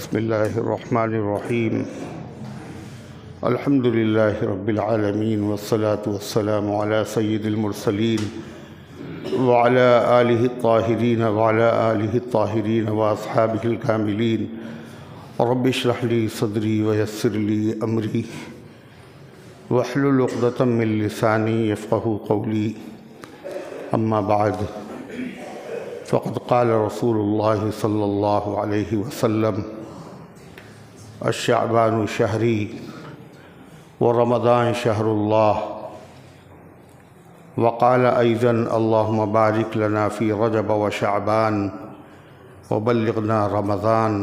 بسم اللہ الرحمن الرحیم الحمد للہ رب العالمین والصلاة والسلام علی سید المرسلین وعلی آلہ الطاہرین وعلی آلہ الطاہرین واصحابہ الکاملین رب اشرح لی صدری ویسر لی امری واحلل عقدۃ من لسانی یفقہوا قولی اما بعد فقد قال رسول اللہ صلی اللہ علیہ وسلم الشعبان شہری ورمضان شہر اللہ وقال أيضا اللهم بارك لنا في رجب وشعبان وبلغنا رمضان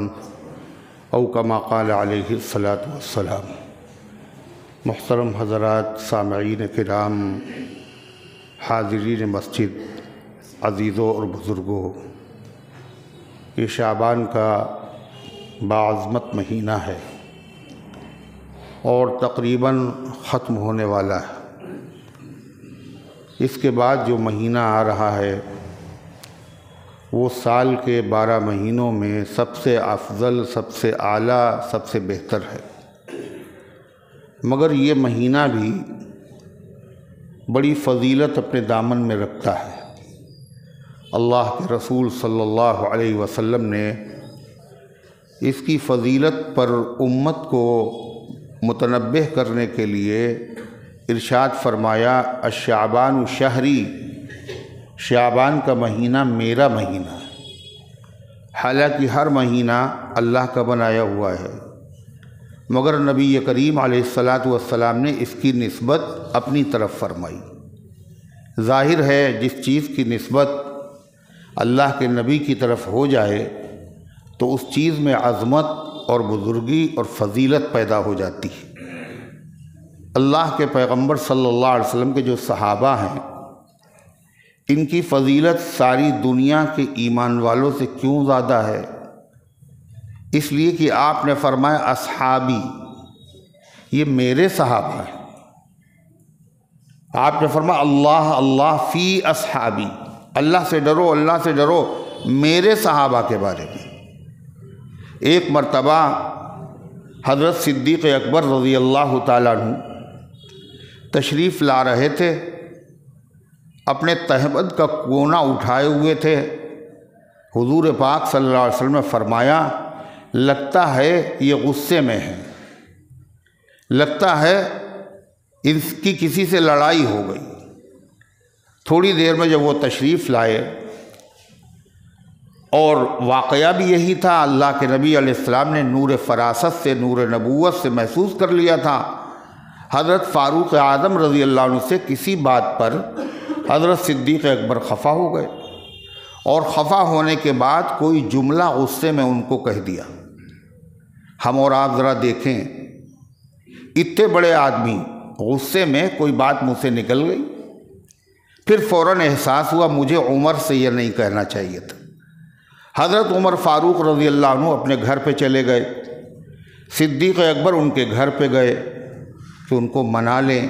او كما قال عليه الصلاة والسلام۔ محترم حضرات، سامعین کرام، حاضرین مسجد، عزیزوں اور بزرگوں، یہ شعبان کا باعظمت مہینہ ہے اور تقریباً ختم ہونے والا ہے۔ اس کے بعد جو مہینہ آ رہا ہے وہ سال کے 12 مہینوں میں سب سے افضل، سب سے اعلیٰ، سب سے بہتر ہے، مگر یہ مہینہ بھی بڑی فضیلت اپنے دامن میں رکھتا ہے۔ اللہ کے رسول صلی اللہ علیہ وسلم نے اس کی فضیلت پر امت کو متنبہ کرنے کے لیے ارشاد فرمایا الشعبان شہری، شعبان کا مہینہ میرا مہینہ ہے۔ حالانکہ ہر مہینہ اللہ کا بنایا ہوا ہے، مگر نبی کریم علیہ السلام نے اس کی نسبت اپنی طرف فرمائی۔ ظاہر ہے جس چیز کی نسبت اللہ کے نبی کی طرف ہو جائے تو اس چیز میں عظمت اور بزرگی اور فضیلت پیدا ہو جاتی ہے۔ اللہ کے پیغمبر صلی اللہ علیہ وسلم کے جو صحابہ ہیں، ان کی فضیلت ساری دنیا کے ایمان والوں سے کیوں زیادہ ہے؟ اس لیے کہ آپ نے فرمایا اصحابی، یہ میرے صحابہ ہیں۔ آپ نے فرمایا اللہ اللہ فی اصحابی، اللہ سے ڈرو، اللہ سے ڈرو میرے صحابہ کے بارے میں۔ ایک مرتبہ حضرت صدیق اکبر رضی اللہ تعالیٰ عنہ تشریف لا رہے تھے، اپنے تہبند کا کونا اٹھائے ہوئے تھے۔ حضور پاک صلی اللہ علیہ وسلم نے فرمایا لگتا ہے یہ غصے میں ہے، لگتا ہے اس کی کسی سے لڑائی ہو گئی۔ تھوڑی دیر میں جب وہ تشریف لائے، اور واقعہ بھی یہی تھا، اللہ کے نبی علیہ السلام نے نور فراست سے، نور نبوت سے محسوس کر لیا تھا۔ حضرت فاروق اعظم رضی اللہ عنہ سے کسی بات پر حضرت صدیق اکبر خفا ہو گئے، اور خفا ہونے کے بعد کوئی جملہ غصے میں ان کو کہہ دیا۔ ہم اور آپ ذرا دیکھیں، اتنے بڑے آدمی غصے میں کوئی بات منہ سے نکل گئی، پھر فوراً احساس ہوا مجھے عمر سے یہ نہیں کہنا چاہیے تھا۔ حضرت عمر فاروق رضی اللہ عنہ اپنے گھر پہ چلے گئے، صدیق اکبر ان کے گھر پہ گئے کہ ان کو منا لیں،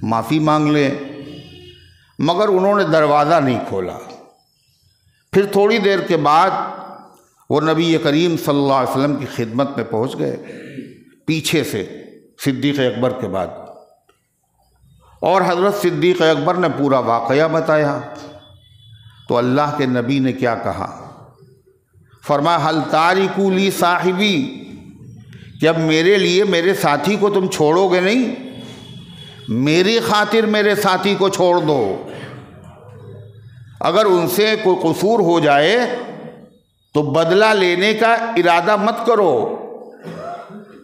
معافی مانگ لیں، مگر انہوں نے دروازہ نہیں کھولا۔ پھر تھوڑی دیر کے بعد وہ نبی کریم صلی اللہ علیہ وسلم کی خدمت میں پہنچ گئے، پیچھے سے صدیق اکبر کے بعد، اور حضرت صدیق اکبر نے پورا واقعہ بتایا۔ تو اللہ کے نبی نے کیا کہا؟ فرمایا حل تارکو لی صاحبی، کہ اب میرے لیے میرے ساتھی کو تم چھوڑو گے نہیں، میری خاطر میرے ساتھی کو چھوڑ دو۔ اگر ان سے کوئی قصور ہو جائے تو بدلہ لینے کا ارادہ مت کرو۔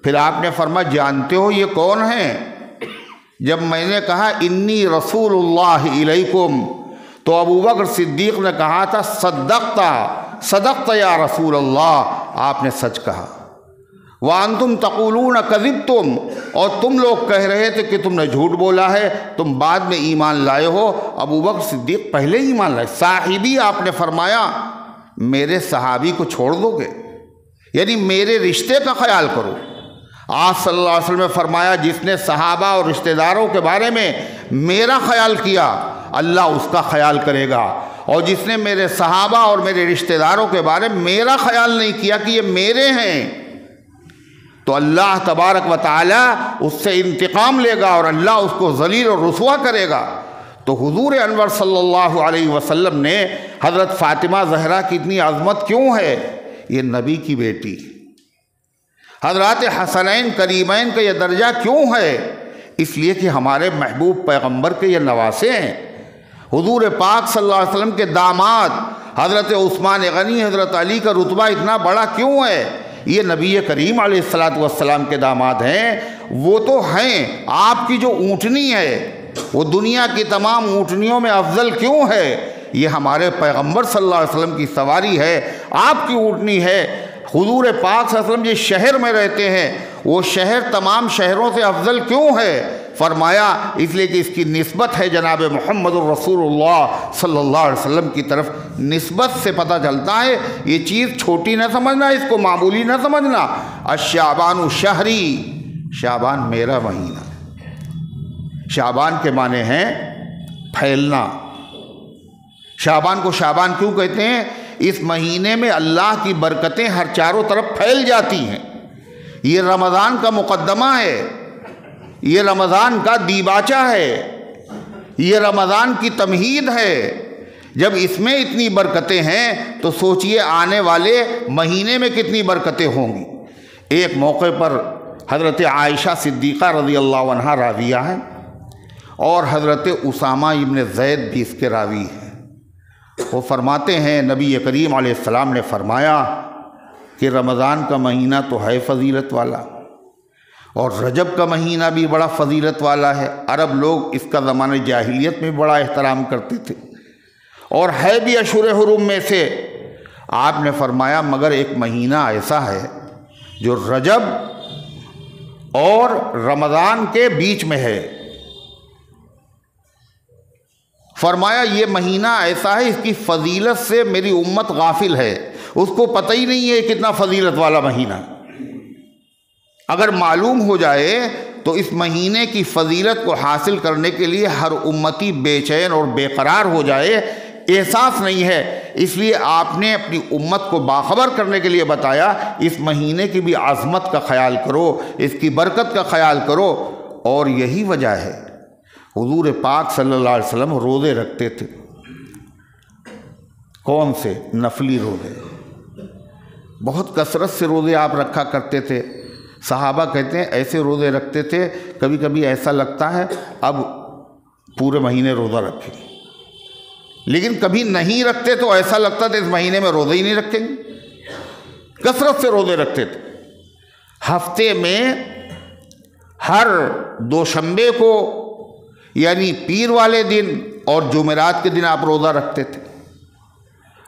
پھر آپ نے فرمایا جانتے ہو یہ کون ہیں؟ جب میں نے کہا انی رسول اللہ الیکم، تو ابو بکر صدیق نے کہا تھا صدقت صدقت یا رسول اللہ، آپ نے سچ کہا۔ وانتم تقولون کذبتم، اور تم لوگ کہہ رہے تھے کہ تم نے جھوٹ بولا ہے، تم بعد میں ایمان لائے ہو۔ ابو بکر صدیق پہلے ایمان لائے۔ صاحبی آپ نے فرمایا میرے صحابی کو چھوڑ دو گے، یعنی میرے رشتے کا خیال کرو۔ آپ صلی اللہ علیہ وسلم نے فرمایا جس نے صحابہ اور رشتہ داروں کے بارے میں میرا خیال کیا اللہ اس کا خیال کرے گا، اور جس نے میرے صحابہ اور میرے رشتہ داروں کے بارے میں میرا خیال نہیں کیا کہ یہ میرے ہیں تو اللہ تبارک و تعالی اس سے انتقام لے گا اور اللہ اس کو ذلیل اور رسوا کرے گا۔ تو حضور انور صلی اللہ علیہ وسلم نے حضرت فاطمہ زہرا کی اتنی عظمت کیوں ہے؟ یہ نبی کی بیٹی۔ حضرات حسنین کریمین کا یہ درجہ کیوں ہے؟ اس لیے کہ ہمارے محبوب پیغمبر کے یہ نواسے ہیں۔ حضور پاک صلی اللہ علیہ وسلم کے داماد حضرت عثمان غنی، حضرت علی کا رتبہ اتنا بڑا کیوں ہے؟ یہ نبی کریم علیہ السلام کے داماد ہیں۔ وہ تو ہیں، آپ کی جو اونٹنی ہے وہ دنیا کی تمام اونٹنیوں میں افضل کیوں ہے؟ یہ ہمارے پیغمبر صلی اللہ علیہ وسلم کی سواری ہے، آپ کی اونٹنی ہے۔ حضور پاک صلی اللہ علیہ وسلم جس شہر میں رہتے ہیں وہ شہر تمام شہروں سے افضل کیوں ہے؟ فرمایا اس لیے کہ اس کی نسبت ہے جناب محمد الرسول اللہ صلی اللہ علیہ وسلم کی طرف۔ نسبت سے پتہ چلتا ہے، یہ چیز چھوٹی نہ سمجھنا، اس کو معمولی نہ سمجھنا۔ الشعبان شہری، شعبان میرا مہینہ۔ شعبان کے معنی ہیں پھیلنا۔ شعبان کو شعبان کیوں کہتے ہیں؟ اس مہینے میں اللہ کی برکتیں ہر چاروں طرف پھیل جاتی ہیں۔ یہ رمضان کا مقدمہ ہے، یہ رمضان کا دیباچہ ہے، یہ رمضان کی تمہید ہے۔ جب اس میں اتنی برکتیں ہیں تو سوچئے آنے والے مہینے میں کتنی برکتیں ہوں گی۔ ایک موقع پر حضرت عائشہ صدیقہ رضی اللہ عنہا راویہ ہیں اور حضرت اسامہ ابن زید بھی اس کے راوی ہیں۔ وہ فرماتے ہیں نبی کریم علیہ السلام نے فرمایا کہ رمضان کا مہینہ تو ہے فضیلت والا، اور رجب کا مہینہ بھی بڑا فضیلت والا ہے۔ عرب لوگ اس کا زمانہ جاہلیت میں بڑا احترام کرتے تھے اور ہے بھی اشہر حرم میں سے۔ آپ نے فرمایا مگر ایک مہینہ ایسا ہے جو رجب اور رمضان کے بیچ میں ہے۔ فرمایا یہ مہینہ ایسا ہے، اس کی فضیلت سے میری امت غافل ہے، اس کو پتہ ہی نہیں ہے کتنا فضیلت والا مہینہ۔ اگر معلوم ہو جائے تو اس مہینے کی فضیلت کو حاصل کرنے کے لیے ہر امتی بے چین اور بے قرار ہو جائے، احساس نہیں ہے۔ اس لیے آپ نے اپنی امت کو باخبر کرنے کے لیے بتایا اس مہینے کی بھی عظمت کا خیال کرو، اس کی برکت کا خیال کرو۔ اور یہی وجہ ہے حضور پاک صلی اللہ علیہ وسلم روزے رکھتے تھے۔ کون سے؟ نفلی روزے، بہت کثرت سے روزے آپ رکھا کرتے تھے۔ صحابہ کہتے ہیں ایسے روزے رکھتے تھے کبھی کبھی ایسا لگتا ہے اب پورے مہینے روزہ رکھیں، لیکن کبھی نہیں رکھتے تو ایسا لگتا تھا اس مہینے میں روزے ہی نہیں رکھیں گے۔ کثرت سے روزے رکھتے تھے۔ ہفتے میں ہر دوشنبے کو یعنی پیر والے دن اور جمعرات کے دن آپ روزہ رکھتے تھے۔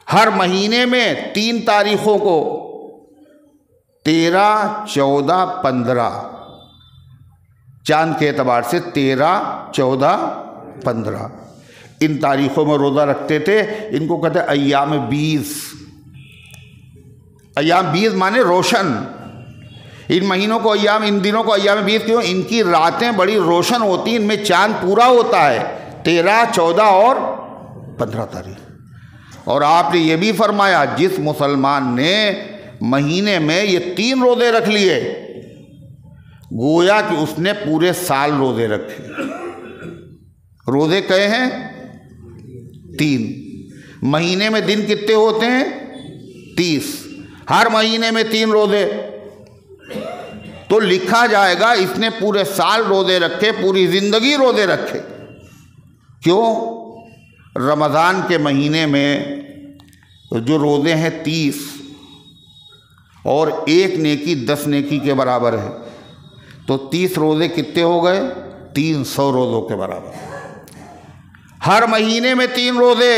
ہر مہینے میں 3 تاریخوں کو 13، 14، 15 چاند کے اعتبار سے 13، 14، 15 ان تاریخوں میں روزہ رکھتے تھے۔ ان کو کہتے ہیں ایام 20۔ ایام 20 مانے روشن۔ ان مہینوں کو ایام، ان دنوں کو ایام 20 کیوں؟ ان کی راتیں بڑی روشن ہوتی ہیں، ان میں چاند پورا ہوتا ہے 13، 14 اور 15 تاریخ۔ اور آپ نے یہ بھی فرمایا جس مسلمان نے مہینے میں یہ 3 روزے رکھ لیے گویا کہ اس نے پورے سال روزے رکھے۔ روزے کہے ہیں 3، مہینے میں دن کتنے ہوتے ہیں؟ 30، ہر مہینے میں 3 روزے، تو لکھا جائے گا اس نے پورے سال روزے رکھے، پوری زندگی روزے رکھے۔ کیوں؟ رمضان کے مہینے میں جو روزے ہیں 30 اور 1 نیکی 10 نیکی کے برابر ہے، تو 30 روزے کتنے ہو گئے؟ 300 روزوں کے برابر۔ ہر مہینے میں 3 روزے،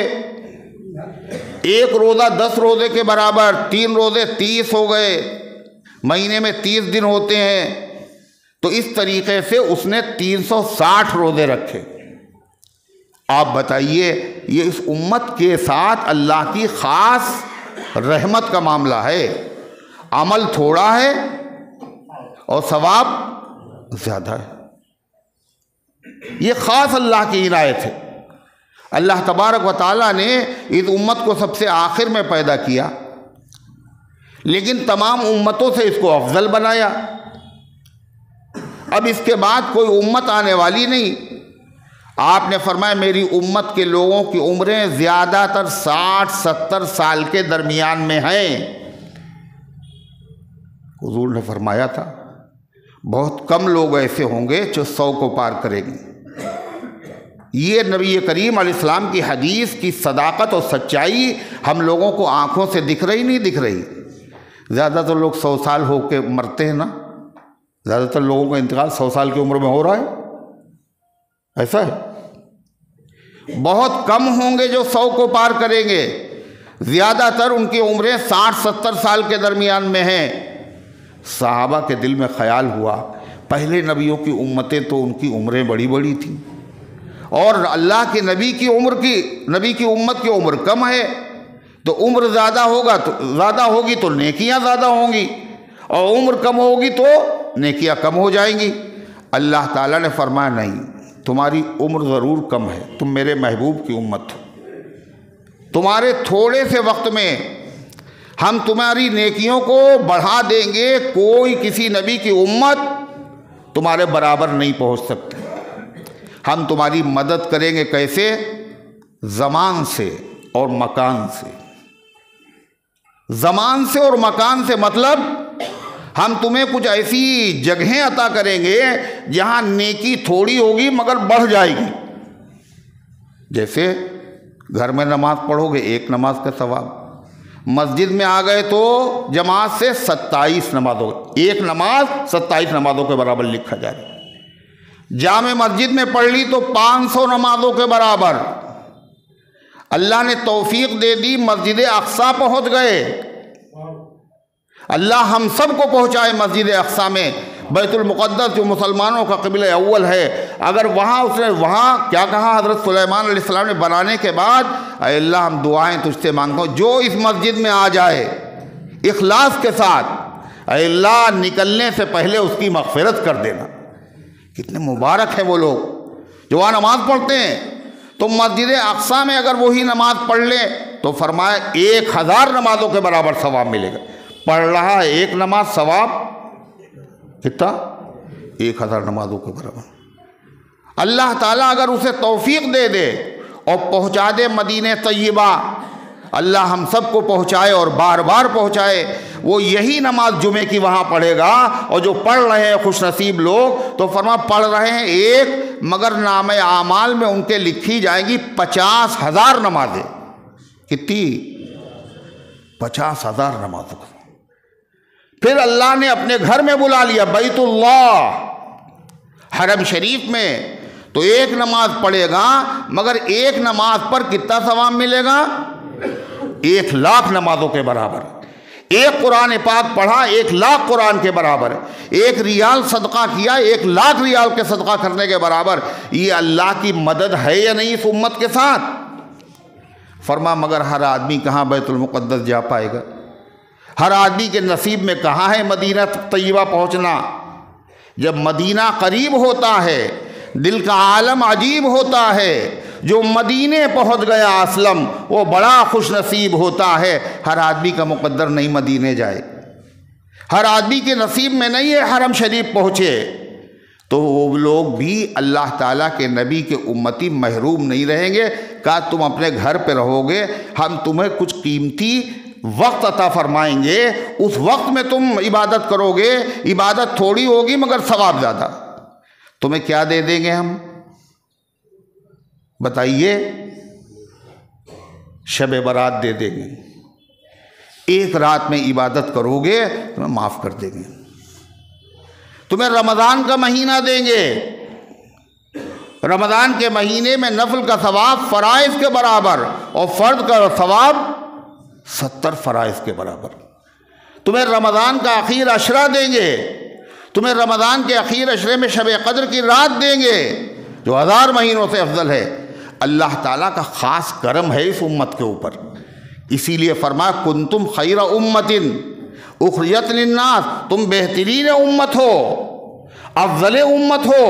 1 روزہ 10 روزے کے برابر، 3 روزے 30 ہو گئے، مہینے میں 30 دن ہوتے ہیں، تو اس طریقے سے اس نے 360 روزے رکھے۔ آپ بتائیے یہ اس امت کے ساتھ اللہ کی خاص رحمت کا معاملہ ہے۔ عمل تھوڑا ہے اور ثواب زیادہ ہے، یہ خاص اللہ کی عنایت ہے۔ اللہ تبارک و تعالیٰ نے اس امت کو سب سے آخر میں پیدا کیا، لیکن تمام امتوں سے اس کو افضل بنایا۔ اب اس کے بعد کوئی امت آنے والی نہیں۔ آپ نے فرمایا میری امت کے لوگوں کی عمریں زیادہ تر 60-70 سال کے درمیان میں ہیں۔ حضور نے فرمایا تھا بہت کم لوگ ایسے ہوں گے جو 100 کو پار کریں گے۔ یہ نبی کریم علیہ السلام کی حدیث کی صداقت اور سچائی ہم لوگوں کو آنکھوں سے دکھ رہی نہیں دکھ رہی؟ زیادہ تر لوگ 100 سال ہو کے مرتے ہیں نا، زیادہ تر لوگوں کا انتقال 100 سال کی عمر میں ہو رہا ہے، ایسا ہے؟ بہت کم ہوں گے جو 100 کو پار کریں گے، زیادہ تر ان کی عمریں 60-70 سال کے درمیان میں ہیں۔ صحابہ کے دل میں خیال ہوا پہلے نبیوں کی امتیں تو ان کی عمریں بڑی بڑی تھیں، اور اللہ کے نبی کی امت کی عمر کم ہے، تو عمر زیادہ ہوگی تو نیکیاں زیادہ ہوں گی، اور عمر کم ہوگی تو نیکیاں کم ہو جائیں گی۔ اللہ تعالیٰ نے فرمایا نہیں، تمہاری عمر ضرور کم ہے، تم میرے محبوب کی امت ہو، تمہارے تھوڑے سے وقت میں ہم تمہاری نیکیوں کو بڑھا دیں گے، کوئی کسی نبی کی امت تمہارے برابر نہیں پہنچ سکتے۔ ہم تمہاری مدد کریں گے، کیسے؟ زمان سے اور مکان سے۔ زمان سے اور مکان سے مطلب ہم تمہیں کچھ ایسی جگہیں عطا کریں گے جہاں نیکی تھوڑی ہوگی مگر بڑھ جائے گی۔ جیسے گھر میں نماز پڑھو گے 1 نماز کا ثواب، مسجد میں آ گئے تو جماعت سے 27 نمازوں، 1 نماز 27 نمازوں کے برابر لکھا جائے گا۔ جامع مسجد میں پڑھ لی تو 500 نمازوں کے برابر۔ اللہ نے توفیق دے دی، مسجد اقصیٰ پہنچ گئے۔ اللہ ہم سب کو پہنچائے مسجد اقصیٰ میں، بیت المقدس جو مسلمانوں کا قبلہ اول ہے۔ اگر وہاں کیا کہا حضرت سلیمان علیہ السلام نے بنانے کے بعد، اے اللہ ہم دعائیں تجھ سے مانگتا ہوں جو اس مسجد میں آ جائے اخلاص کے ساتھ، اے اللہ نکلنے سے پہلے اس کی مغفرت کر دینا۔ کتنے مبارک ہیں وہ لوگ جو وہاں نماز پڑھتے ہیں۔ تو مسجد اقصیٰ میں اگر وہی نماز پڑھ لیں تو فرمایا 1000 نمازوں کے برابر ثواب ملے گا۔ پڑھ رہا ہے 1 نماز، ثواب کتنا؟ 1000 نمازوں کے برابر۔ اللہ تعالیٰ اگر اسے توفیق دے دے اور پہنچا دے مدینہ طیبہ، اللہ ہم سب کو پہنچائے اور بار بار پہنچائے، وہ یہی نماز جمعے کی وہاں پڑھے گا، اور جو پڑھ رہے ہیں خوش نصیب لوگ تو فرما پڑھ رہے ہیں 1، مگر نامہ اعمال میں ان کے لکھی جائیں گی 50,000 نمازیں۔ کتنی؟ 50,000 نمازوں۔ پھر اللہ نے اپنے گھر میں بلا لیا، بیت اللہ حرم شریف میں، تو 1 نماز پڑھے گا مگر 1 نماز پر کتنا ثواب ملے گا؟ 1,00,000 نمازوں کے برابر۔ 1 قرآن پاک پڑھا 1,00,000 قرآن کے برابر۔ 1 ریال صدقہ کیا 1,00,000 ریال کے صدقہ کرنے کے برابر۔ یہ اللہ کی مدد ہے یا نہیں اس امت کے ساتھ؟ فرما مگر ہر آدمی کہاں بیت المقدس جا پائے گا؟ ہر آدمی کے نصیب میں کہاں ہے مدینہ طیبہ پہنچنا؟ جب مدینہ قریب ہوتا ہے دل کا عالم عجیب ہوتا ہے۔ جو مدینے پہنچ گیا اسلم وہ بڑا خوش نصیب ہوتا ہے۔ ہر آدمی کا مقدر نہیں مدینے جائے، ہر آدمی کے نصیب میں نہیں ہے حرم شریف پہنچے، تو وہ لوگ بھی اللہ تعالیٰ کے نبی کے امتی محروم نہیں رہیں گے۔ کہا تم اپنے گھر پہ رہو گے، ہم تمہیں کچھ قیمتی وقت عطا فرمائیں گے، اس وقت میں تم عبادت کرو گے، عبادت تھوڑی ہوگی مگر ثواب زیادہ۔ تمہیں کیا دے دیں گے ہم؟ بتائیے؟ شب برات دے دیں گے، 1 رات میں عبادت کرو گے تمہیں معاف کر دیں گے۔ تمہیں رمضان کا مہینہ دیں گے، رمضان کے مہینے میں نفل کا ثواب فرائض کے برابر اور فرض کا ثواب 70 فرائض کے برابر۔ تمہیں رمضان کا اخیر عشرہ دیں گے، تمہیں رمضان کے اخیر عشرے میں شب قدر کی رات دیں گے جو 1000 مہینوں سے افضل ہے۔ اللہ تعالیٰ کا خاص کرم ہے اس امت کے اوپر، اسی لیے فرمایا کنتم خیر امت اخرجت للناس، تم بہترین امت ہو، افضل امت ہو۔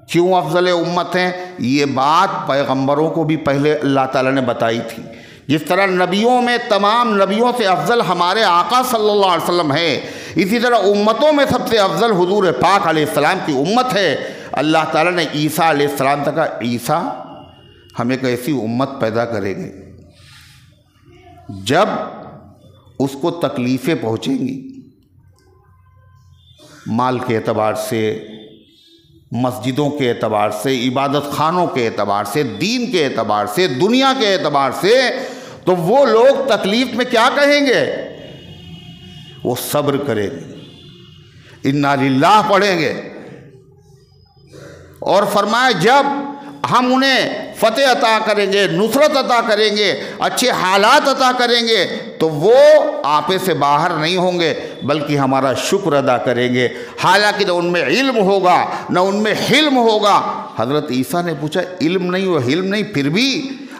کیوں افضل امت ہیں؟ یہ بات پیغمبروں کو بھی پہلے اللہ تعالیٰ نے بتائی تھی۔ جس طرح نبیوں میں تمام نبیوں سے افضل ہمارے آقا صلی اللہ علیہ وسلم ہے، اسی طرح امتوں میں سب سے افضل حضور پاک علیہ السلام کی امت ہے۔ اللہ تعالیٰ نے عیسیٰ علیہ السلام سے کہا عیسیٰ ہم ایک ایسی امت پیدا کریں گے جب اس کو تکلیفیں پہنچیں گی، مال کے اعتبار سے، مسجدوں کے اعتبار سے، عبادت خانوں کے اعتبار سے، دین کے اعتبار سے، دنیا کے اعتبار سے، تو وہ لوگ تکلیف میں کیا کہیں گے؟ وہ صبر کریں گے، انا للہ پڑھیں گے، اور فرمایا جب ہم انہیں فتح عطا کریں گے، نصرت عطا کریں گے، اچھے حالات عطا کریں گے، تو وہ آپے سے باہر نہیں ہوں گے بلکہ ہمارا شکر ادا کریں گے، حالانکہ نہ ان میں علم ہوگا نہ ان میں حلم ہوگا۔ حضرت عیسیٰ نے پوچھا علم نہیں و حلم نہیں، پھر بھی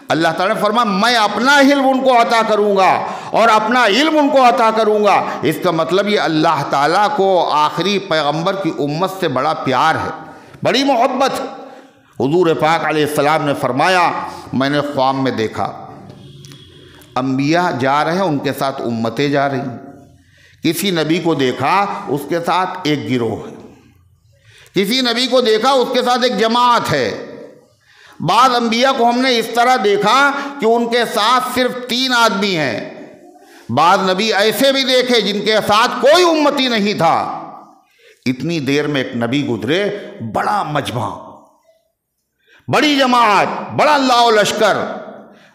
اللہ تعالیٰ نے فرمایا میں اپنا علم ان کو عطا کروں گا اور اپنا علم ان کو عطا کروں گا۔ اس کا مطلب یہ اللہ تعالیٰ کو آخری پیغمبر کی امت سے بڑا پیار ہے، بڑی محبت ہے۔ حضور پاک علیہ السلام نے فرمایا میں نے خواب میں دیکھا انبیاء جا رہے ہیں، ان کے ساتھ امتیں جا رہی ہیں۔ کسی نبی کو دیکھا اس کے ساتھ ایک گروہ ہے، کسی نبی کو دیکھا اس کے ساتھ ایک جماعت ہے۔ بعض انبیاء کو ہم نے اس طرح دیکھا کہ ان کے ساتھ صرف 3 آدمی ہیں، بعض نبی ایسے بھی دیکھے جن کے ساتھ کوئی امتی نہیں تھا۔ اتنی دیر میں ایک نبی گزرے، بڑا مجمع، بڑی جماعت، بڑا اللہ و لشکر،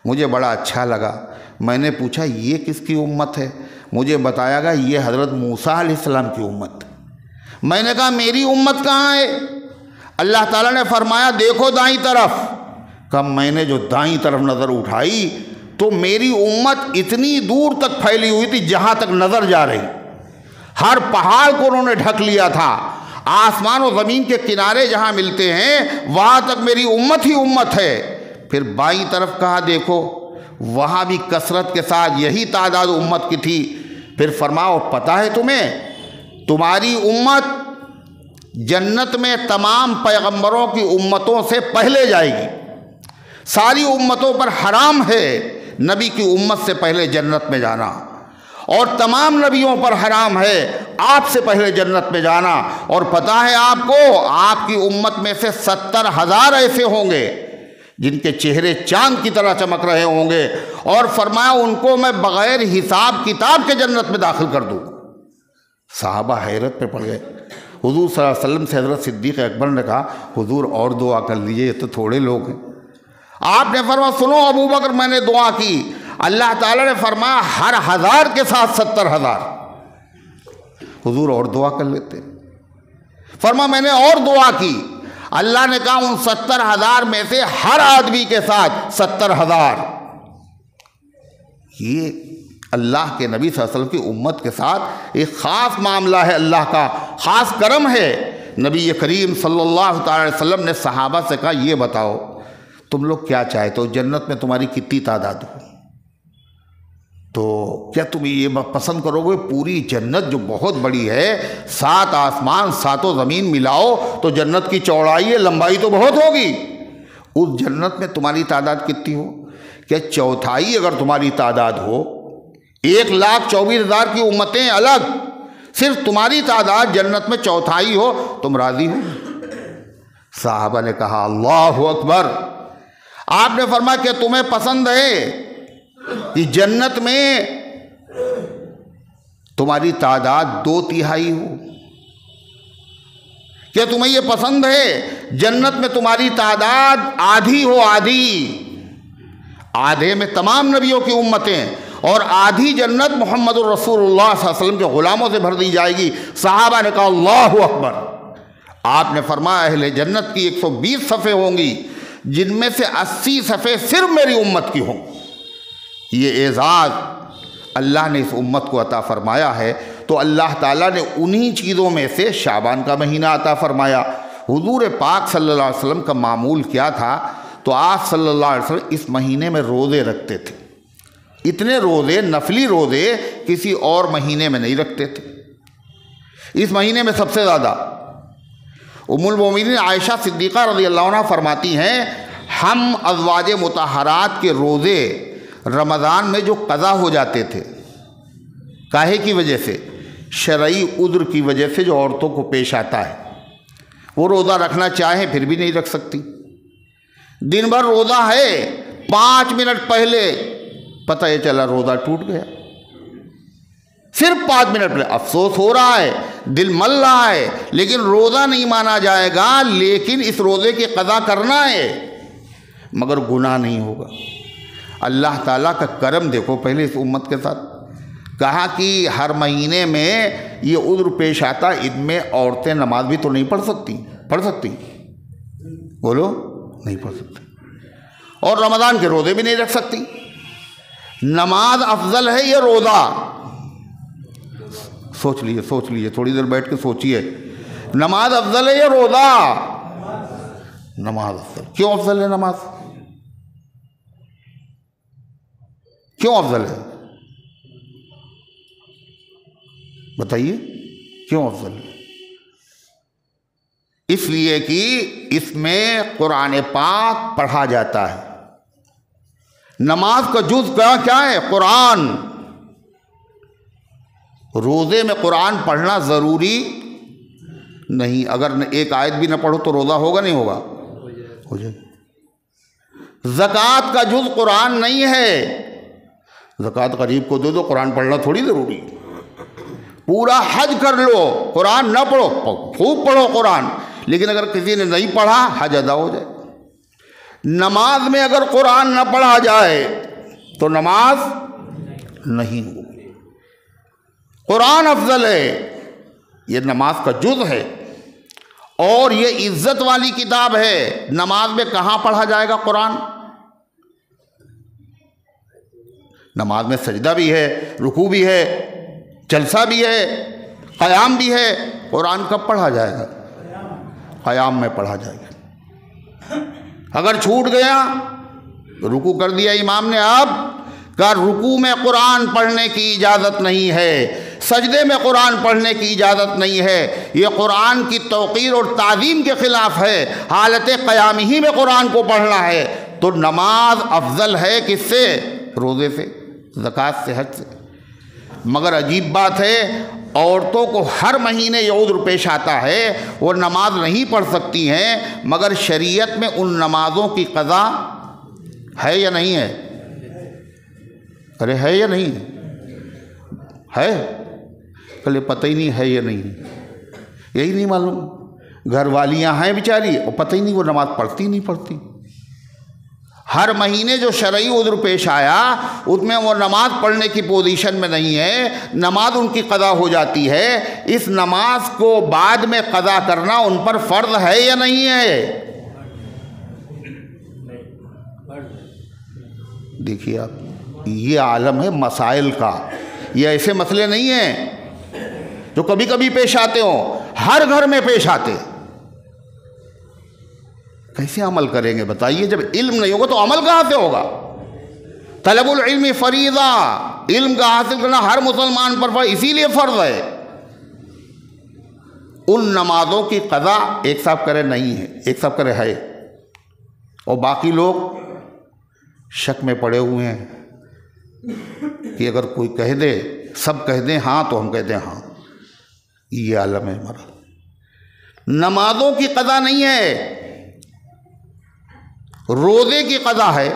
مجھے بڑا اچھا لگا۔ میں نے پوچھا یہ کس کی امت ہے؟ مجھے بتایا گیا یہ حضرت موسیٰ علیہ السلام کی امت۔ میں نے کہا میری امت کہاں ہے؟ اللہ تعالیٰ نے فرمایا دیکھو دائیں طرف۔ کہا میں نے جو دائیں طرف نظر اٹھائی تو میری امت اتنی دور تک پھیلی ہوئی تھی جہاں تک نظر جا رہی، ہر پہاڑ کو انہوں نے ڈھک لیا تھا، آسمان و زمین کے کنارے جہاں ملتے ہیں وہاں تک میری امت ہی امت ہے۔ پھر بائیں طرف کہا دیکھو، وہاں بھی کثرت کے ساتھ یہی تعداد امت کی تھی۔ پھر فرماؤ پتہ ہے تمہیں تمہاری امت جنت میں تمام پیغمبروں کی امتوں سے پہلے جائے گی، ساری امتوں پر حرام ہے نبی کی امت سے پہلے جنت میں جانا، اور تمام نبیوں پر حرام ہے آپ سے پہلے جنت میں جانا۔ اور پتہ ہے آپ کو آپ کی امت میں سے 70,000 ایسے ہوں گے جن کے چہرے چاند کی طرح چمک رہے ہوں گے، اور فرمایا ان کو میں بغیر حساب کتاب کے جنت میں داخل کر دوں۔ صحابہ حیرت پہ پڑ گئے۔ حضور صلی اللہ علیہ وسلم سے حضرت صدیق اکبر نے کہا حضور اور دعا کر لیجئے، یہ تو تھوڑے لوگ ہیں۔ آپ نے فرمایا سنو ابو بکر میں نے دعا کی، اللہ تعالیٰ نے فرمایا ہر 1000 کے ساتھ 70,000۔ حضور اور دعا کر لیتے، فرمایا میں نے اور دعا کی، اللہ نے کہا ان 70,000 میں سے ہر آدمی کے ساتھ 70,000۔ یہ اللہ کے نبی صلی اللہ علیہ وسلم کی امت کے ساتھ ایک خاص معاملہ ہے، اللہ کا خاص کرم ہے۔ نبی کریم صلی اللہ تعالی علیہ وسلم نے صحابہ سے کہا یہ بتاؤ تم لوگ کیا چاہتے ہو، جنت میں تمہاری کتنی تعداد ہو؟ تو کیا تم یہ پسند کرو گے پوری جنت جو بہت بڑی ہے، 7 آسمان 7 زمین ملاؤ تو جنت کی چوڑائی ہے، لمبائی تو بہت ہوگی، اس جنت میں تمہاری تعداد کتنی ہو؟ کیا چوتھائی اگر تمہاری تعداد ہو، 1,24,000 کی امتیں الگ، صرف تمہاری تعداد جنت میں چوتھائی ہو، تم راضی ہو؟ صحابہ نے کہا اللہ اکبر۔ آپ نے فرمایا کہ تمہیں پسند ہے کہ جنت میں تمہاری تعداد 2/3 ہو؟ کیا تمہیں یہ پسند ہے جنت میں تمہاری تعداد آدھی ہو؟ آدھے میں تمام نبیوں کی امتیں اور آدھی جنت محمد الرسول اللہ صلی اللہ علیہ وسلم کے غلاموں سے بھر دی جائے گی۔ صحابہ نے کہا اللہ اکبر۔ آپ نے فرمایا اہل جنت کی 120 صفیں ہوں گی جن میں سے 80 صفیں صرف میری امت کی ہوں۔ یہ اعزاز اللہ نے اس امت کو عطا فرمایا ہے، تو اللہ تعالیٰ نے انہی چیزوں میں سے شعبان کا مہینہ عطا فرمایا۔ حضور پاک صلی اللہ علیہ وسلم کا معمول کیا تھا؟ تو آپ صلی اللہ علیہ وسلم اس مہینے میں روزے رکھتے تھے، اتنے روزے نفلی روزے کسی اور مہینے میں نہیں رکھتے تھے، اس مہینے میں سب سے زیادہ۔ ام المومنین عائشہ صدیقہ رضی اللہ عنہ فرماتی ہیں ہم ازواج مطہرات کے روزے رمضان میں جو قضا ہو جاتے تھے، کاہے کی وجہ سے شرعی عذر کی وجہ سے جو عورتوں کو پیش آتا ہے، وہ روزہ رکھنا چاہیں پھر بھی نہیں رکھ سکتی۔ دن بھر روزہ ہے، 5 منٹ پہلے پتہ یہ چلا روزہ ٹوٹ گیا، صرف 5 منٹ پہلے افسوس ہو رہا ہے، دل مل رہا ہے، لیکن روزہ نہیں مانا جائے گا، لیکن اس روزے کی قضا کرنا ہے، مگر گناہ نہیں ہوگا۔ اللہ تعالیٰ کا کرم دیکھو پہلے اس امت کے ساتھ، کہا کہ ہر مہینے میں یہ عذر پیش آتا، ان میں عورتیں نماز بھی تو نہیں پڑھ سکتی، بولو نہیں پڑھ سکتی، اور رمضان کے روزے بھی نہیں رکھ سکتی۔ نماز افضل ہے یا روزہ؟ سوچ لیجئے تھوڑی دیر بیٹھ کے سوچئے، نماز افضل ہے یا روزہ؟ نماز افضل۔ کیوں افضل ہے نماز؟ کیوں افضل ہے بتائیے، کیوں افضل ہے؟ اس لیے کہ اس میں قرآن پاک پڑھا جاتا ہے۔ نماز کا جز کیا ہے؟ قرآن۔ روزے میں قرآن پڑھنا ضروری نہیں، اگر ایک آیت بھی نہ پڑھو تو روزہ ہوگا نہیں ہوگا؟ ہو جائے۔ زکوٰۃ کا جز قرآن نہیں ہے، زکوٰۃ غریب کو دے دو، قرآن پڑھنا تھوڑی ضروری۔ پورا حج کر لو، قرآن نہ پڑھو، خوب پڑھو قرآن، لیکن اگر کسی نے نہیں پڑھا حج ادا ہو جائے۔ نماز میں اگر قرآن نہ پڑھا جائے تو نماز نہیں ہوگی۔ قرآن افضل ہے، یہ نماز کا جز ہے، اور یہ عزت والی کتاب ہے۔ نماز میں کہاں پڑھا جائے گا قرآن؟ نماز میں سجدہ بھی ہے، رکوع بھی ہے، جلسہ بھی ہے، قیام بھی ہے۔ قرآن کب پڑھا جائے گا؟ قیام میں پڑھا جائے گا۔ اگر چھوٹ گیا، رکوع کر دیا امام نے، اب کہ رکوع میں قرآن پڑھنے کی اجازت نہیں ہے، سجدے میں قرآن پڑھنے کی اجازت نہیں ہے، یہ قرآن کی توقیر اور تعظیم کے خلاف ہے، حالت قیام ہی میں قرآن کو پڑھنا ہے۔ تو نماز افضل ہے کس سے؟ روزے سے، زکوٰۃ سے، حج سے۔ مگر عجیب بات ہے، عورتوں کو ہر مہینے یہ عذر پیش آتا ہے، وہ نماز نہیں پڑھ سکتی ہیں، مگر شریعت میں ان نمازوں کی قضا ہے یا نہیں ہے؟ ارے ہے یا نہیں ہے؟ کل پتہ ہی نہیں ہے یا نہیں، یہی نہیں معلوم۔ گھر والیاں ہیں بیچاری، اور پتہ ہی نہیں وہ نماز پڑھتی۔ ہر مہینے جو شرعی عذر پیش آیا اس میں وہ نماز پڑھنے کی پوزیشن میں نہیں ہے، نماز ان کی قضا ہو جاتی ہے۔ اس نماز کو بعد میں قضا کرنا ان پر فرض ہے یا نہیں ہے؟ دیکھیے آپ، یہ عالم ہے مسائل کا، یہ ایسے مسئلے نہیں ہیں جو کبھی کبھی پیش آتے ہوں، ہر گھر میں پیش آتے۔ کیسے عمل کریں گے بتائیے؟ جب علم نہیں ہوگا تو عمل کہاں سے ہوگا؟ طلب العلم فریضہ، علم کا حاصل کرنا ہر مسلمان پر فرض، اسی لیے فرض ہے۔ ان نمازوں کی قضا ایک صاحب کرے نہیں ہے، ایک صاحب کرے ہے، اور باقی لوگ شک میں پڑے ہوئے ہیں کہ اگر کوئی کہہ دے، سب کہہ دیں ہاں تو ہم کہہ دیں ہاں۔ یہ عالم ہے ہمارا۔ نمازوں کی قضا نہیں ہے، روزے کی قضا ہے۔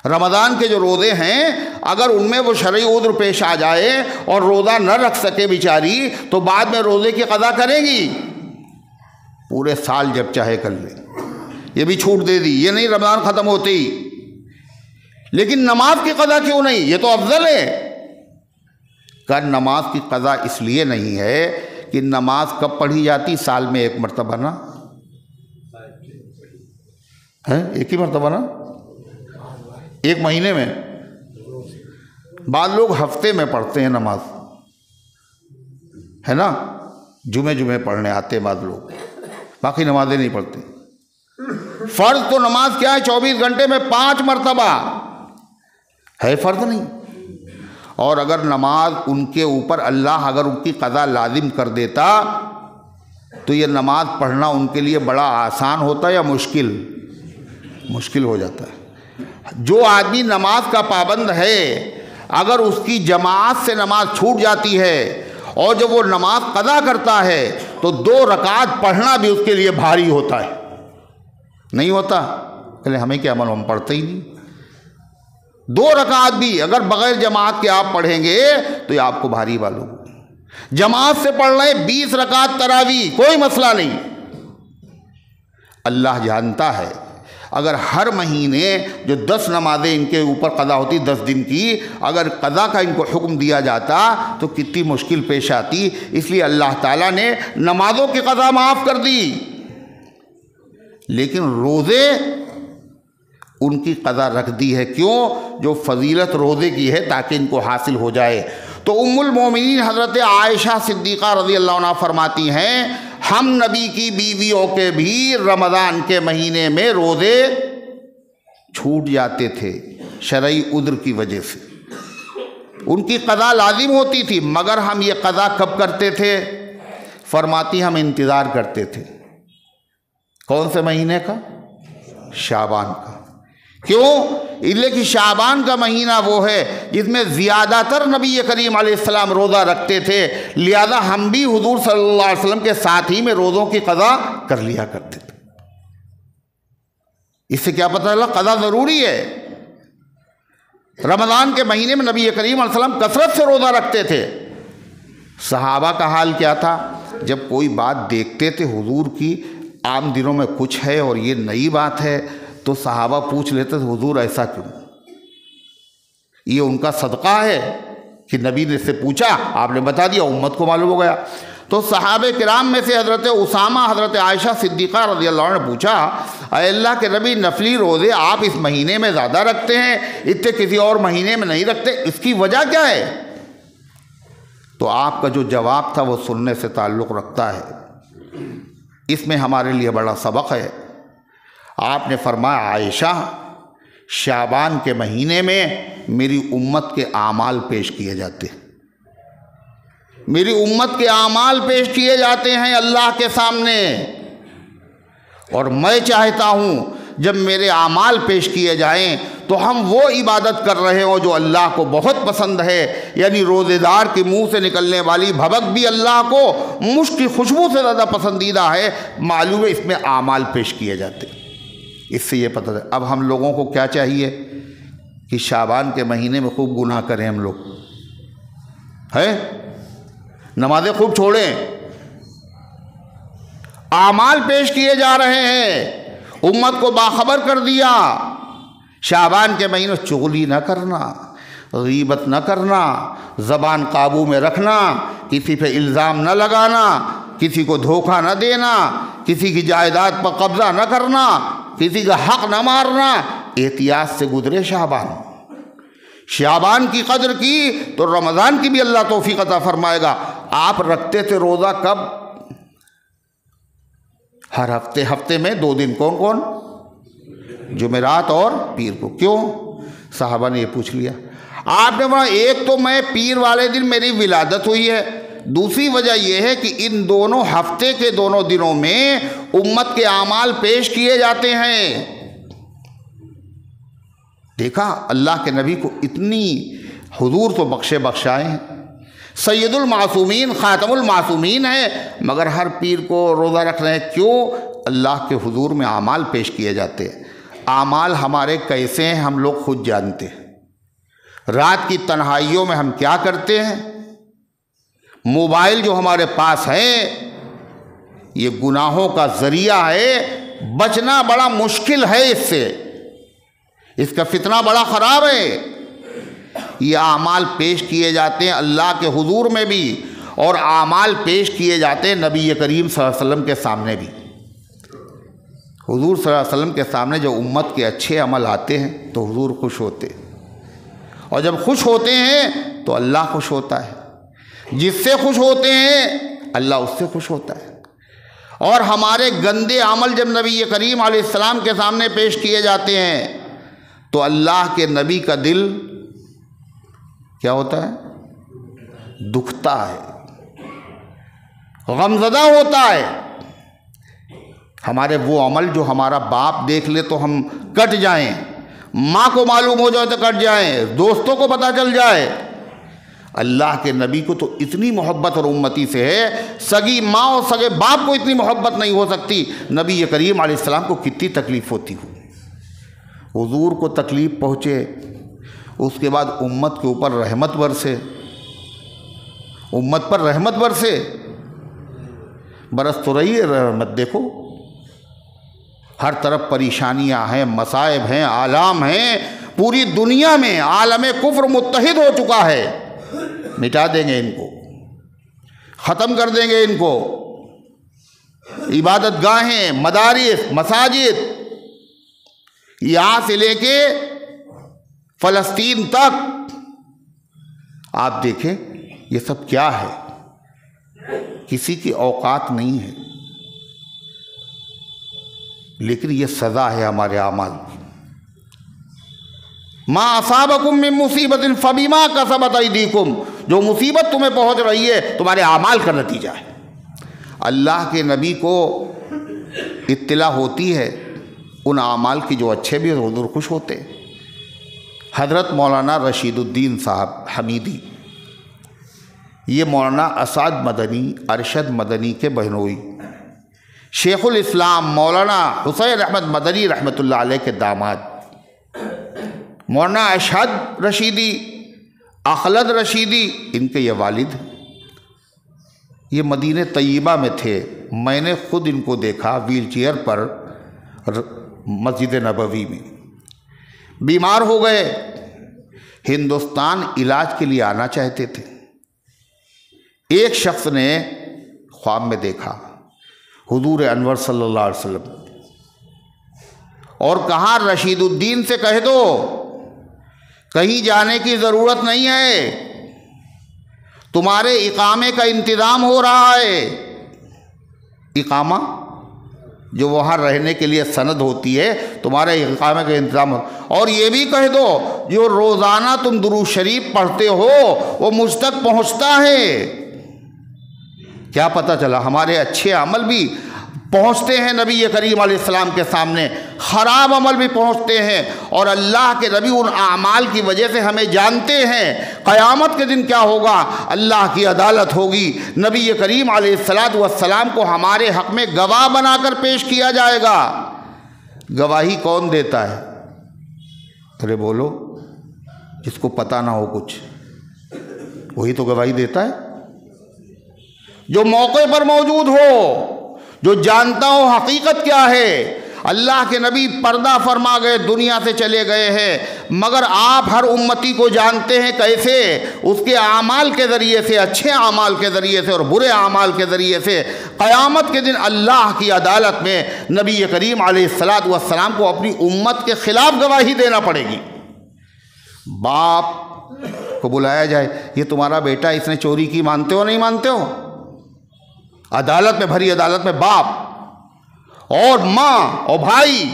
رمضان کے جو روزے ہیں، اگر ان میں وہ شرعی عذر پیش آ جائے اور روزہ نہ رکھ سکے بیچاری، تو بعد میں روزے کی قضا کرے گی، پورے سال جب چاہے کر لے۔ یہ بھی چھوٹ دے دی، یہ نہیں رمضان ختم ہوتی، لیکن نماز کی قضا کیوں نہیں؟ یہ تو افضل ہے۔ کہ نماز کی قضا اس لیے نہیں ہے کہ نماز کب پڑھی جاتی؟ سال میں ایک مرتبہ نا، ہے ایک ہی مرتبہ نا، ایک مہینے میں۔ بعض لوگ ہفتے میں پڑھتے ہیں نماز، ہے نا، جمعے پڑھنے آتے ہیں بعض لوگ، باقی نمازیں نہیں پڑھتے۔ فرض تو نماز کیا ہے؟ 24 گھنٹے میں 5 مرتبہ ہے، فرض نہیں۔ اور اگر نماز ان کے اوپر اللہ اگر ان کی قضا لازم کر دیتا تو یہ نماز پڑھنا ان کے لیے بڑا آسان ہوتا یا مشکل ہو جاتا ہے۔ جو آدمی نماز کا پابند ہے، اگر اس کی جماعت سے نماز چھوٹ جاتی ہے اور جب وہ نماز قضا کرتا ہے تو 2 رکعت پڑھنا بھی اس کے لیے بھاری ہوتا ہے. نہیں ہوتا؟ کہ ہمیں کیا عمل، ہم پڑھتے ہی نہیں. 2 رکعت بھی اگر بغیر جماعت کے آپ پڑھیں گے تو یہ آپ کو بھاری معلوم. جماعت سے پڑھ لیں 20 رکعت تراویح، کوئی مسئلہ نہیں. اللہ جانتا ہے اگر ہر مہینے جو 10 نمازیں ان کے اوپر قضا ہوتی 10 دن کی، اگر قضا کا ان کو حکم دیا جاتا تو کتنی مشکل پیش آتی. اس لیے اللہ تعالیٰ نے نمازوں کی قضا معاف کر دی، لیکن روزے ان کی قضا رکھ دی ہے. کیوں؟ جو فضیلت روزے کی ہے تاکہ ان کو حاصل ہو جائے. تو ام المومنین حضرت عائشہ صدیقہ رضی اللہ عنہ فرماتی ہیں ہم نبی کی بیویوں کے بھی رمضان کے مہینے میں روزے چھوٹ جاتے تھے شرعی عذر کی وجہ سے. ان کی قضا لازم ہوتی تھی، مگر ہم یہ قضا کب کرتے تھے؟ فرماتی ہم انتظار کرتے تھے. کون سے مہینے کا؟ شعبان کا. کیوں؟ اس لیے کہ شعبان کا مہینہ وہ ہے جس میں زیادہ تر نبی کریم علیہ السلام روزہ رکھتے تھے، لہذا ہم بھی حضور صلی اللہ علیہ وسلم کے ساتھ ہی میں روزوں کی قضا کر لیا کرتے تھے. اس سے کیا پتہ چلا؟ قضا ضروری ہے. رمضان کے مہینے میں نبی کریم علیہ السلام کثرت سے روزہ رکھتے تھے. صحابہ کا حال کیا تھا؟ جب کوئی بات دیکھتے تھے حضور کی عام دنوں میں کچھ ہے اور یہ نئی بات ہے تو صحابہ پوچھ لیتے تھے حضور ایسا کیوں؟ یہ ان کا صدقہ ہے کہ نبی نے سے پوچھا، آپ نے بتا دیا، امت کو معلوم ہو گیا. تو صحابہ کرام میں سے حضرت اسامہ حضرت عائشہ صدیقہ رضی اللہ عنہ نے پوچھا اے اللہ کے نبی نفلی روزے آپ اس مہینے میں زیادہ رکھتے ہیں، اتنے کسی اور مہینے میں نہیں رکھتے، اس کی وجہ کیا ہے؟ تو آپ کا جو جواب تھا وہ سننے سے تعلق رکھتا ہے. اس میں ہمارے لیے بڑا سبق ہے. آپ نے فرمایا عائشہ شعبان کے مہینے میں میری امت کے اعمال پیش کیے جاتے ہیں، میری امت کے اعمال پیش کیے جاتے ہیں اللہ کے سامنے، اور میں چاہتا ہوں جب میرے اعمال پیش کیے جائیں تو ہم وہ عبادت کر رہے ہوں جو اللہ کو بہت پسند ہے. یعنی روزے دار کے منہ سے نکلنے والی بھبک بھی اللہ کو مشک کی خوشبو سے زیادہ پسندیدہ ہے. معلوم ہے اس میں اعمال پیش کیے جاتے ہیں. اس سے یہ پتہ ہے. اب ہم لوگوں کو کیا چاہیے کہ شعبان کے مہینے میں خوب گناہ کریں. ہم لوگ ہے نمازیں خوب چھوڑیں، اعمال پیش کیے جا رہے ہیں، امت کو باخبر کر دیا. شعبان کے مہینے میں چغلی نہ کرنا، غیبت نہ کرنا، زبان قابو میں رکھنا، کسی پہ الزام نہ لگانا، کسی کو دھوکہ نہ دینا، کسی کی جائیداد پر قبضہ نہ کرنا، کسی کا حق نہ مارنا. احتیاط سے گزرے شعبان کی قدر کی تو رمضان کی بھی اللہ توفیق عطا فرمائے گا. آپ رکھتے تھے روزہ کب؟ ہر ہفتے میں 2 دن. کون کون؟ جمعرات اور پیر کو. کیوں؟ صحابہ نے یہ پوچھ لیا. آپ نے بولا ایک تو میں پیر والے دن میری ولادت ہوئی ہے، دوسری وجہ یہ ہے کہ ان دونوں ہفتے کے دونوں دنوں میں امت کے اعمال پیش کیے جاتے ہیں. دیکھا اللہ کے نبی کو اتنی، حضور تو بخشائے ہیں، سید المعصومین خاتم المعصومین ہیں، مگر ہر پیر کو روزہ رکھ رہے ہیں. کیوں؟ اللہ کے حضور میں اعمال پیش کیے جاتے ہیں. اعمال ہمارے کیسے ہیں ہم لوگ خود جانتے ہیں. رات کی تنہائیوں میں ہم کیا کرتے ہیں. موبائل جو ہمارے پاس ہے یہ گناہوں کا ذریعہ ہے، بچنا بڑا مشکل ہے اس سے، اس کا فتنہ بڑا خراب ہے. یہ اعمال پیش کیے جاتے ہیں اللہ کے حضور میں بھی، اور اعمال پیش کیے جاتے ہیں نبی کریم صلی اللہ علیہ وسلم کے سامنے بھی. حضور صلی اللہ علیہ وسلم کے سامنے جو امت کے اچھے عمل آتے ہیں تو حضور خوش ہوتے ہیں، اور جب خوش ہوتے ہیں تو اللہ خوش ہوتا ہے. جس سے خوش ہوتے ہیں اللہ اس سے خوش ہوتا ہے. اور ہمارے گندے عمل جب نبی کریم علیہ السلام کے سامنے پیش کیے جاتے ہیں تو اللہ کے نبی کا دل کیا ہوتا ہے؟ دکھتا ہے، غمزدہ ہوتا ہے. ہمارے وہ عمل جو ہمارا باپ دیکھ لے تو ہم کٹ جائیں، ماں کو معلوم ہو جائے تو کٹ جائیں، دوستوں کو پتہ چل جائے۔ اللہ کے نبی کو تو اتنی محبت اور امتی سے ہے، سگی ماں اور سگے باپ کو اتنی محبت نہیں ہو سکتی، نبی کریم علیہ السلام کو کتنی تکلیف ہوتی ہو۔ حضور کو تکلیف پہنچے، اس کے بعد امت کے اوپر رحمت برسے، امت پر رحمت برسے، برس تو رہی ہے رحمت۔ دیکھو ہر طرف پریشانیاں ہیں، مصائب ہیں، آلام ہیں، پوری دنیا میں عالم کفر متحد ہو چکا ہے۔ مٹا دیں گے ان کو، ختم کر دیں گے ان کو۔ عبادت گاہیں، مدارس، مساجد، یہاں سے لے کے فلسطین تک آپ دیکھیں یہ سب کیا ہے، کسی کی اوقات نہیں ہے، لیکن یہ سزا ہے ہمارے اعمال کی۔ ما اصابکم من مصیبت فبما کسبت ایدیکم، جو مصیبت تمہیں پہنچ رہی ہے تمہارے اعمال کا نتیجہ ہے۔ اللہ کے نبی کو اطلاع ہوتی ہے ان اعمال کی جو اچھے بھی حضور خوش ہوتے ہیں۔ حضرت مولانا رشید الدین صاحب حمیدی، یہ مولانا اسعد مدنی ارشد مدنی کے بہنوئی، شیخ الاسلام مولانا حسین احمد مدنی رحمۃ اللہ علیہ کے داماد، مولانا اشہد رشیدی، اخلد رشیدی، ان کے یہ والد۔ یہ مدینہ طیبہ میں تھے، میں نے خود ان کو دیکھا ویل چیئر پر مسجد نبوی میں۔ بیمار ہو گئے، ہندوستان علاج کے لیے آنا چاہتے تھے۔ ایک شخص نے خواب میں دیکھا حضور انور صلی اللہ علیہ وسلم اور کہا رشید الدین سے کہہ دو کہیں جانے کی ضرورت نہیں ہے، تمہارے اقامے کا انتظام ہو رہا ہے۔ اقامہ جو وہاں رہنے کے لیے سند ہوتی ہے، تمہارے اقامے کا انتظام ہو، اور یہ بھی کہہ دو جو روزانہ تم درود شریف پڑھتے ہو وہ مجھ تک پہنچتا ہے۔ کیا پتہ چلا ہمارے اچھے عمل بھی پہنچتے ہیں نبی کریم علیہ السلام کے سامنے، خراب عمل بھی پہنچتے ہیں، اور اللہ کے نبی ان اعمال کی وجہ سے ہمیں جانتے ہیں۔ قیامت کے دن کیا ہوگا؟ اللہ کی عدالت ہوگی، نبی کریم علیہ السلام کو ہمارے حق میں گواہ بنا کر پیش کیا جائے گا۔ گواہی کون دیتا ہے؟ ارے بولو، جس کو پتہ نہ ہو کچھ وہی تو گواہی دیتا ہے، جو موقع پر موجود ہو، جو جانتا ہو حقیقت کیا ہے۔ اللہ کے نبی پردہ فرما گئے، دنیا سے چلے گئے ہیں، مگر آپ ہر امتی کو جانتے ہیں کیسے؟ اس کے اعمال کے ذریعے سے، اچھے اعمال کے ذریعے سے اور برے اعمال کے ذریعے سے۔ قیامت کے دن اللہ کی عدالت میں نبی کریم علیہ السلام کو اپنی امت کے خلاف گواہی دینا پڑے گی۔ باپ کو بلایا جائے، یہ تمہارا بیٹا اس نے چوری کی، مانتے ہو نہیں مانتے ہو؟ عدالت میں، بھری عدالت میں باپ اور ماں اور بھائی،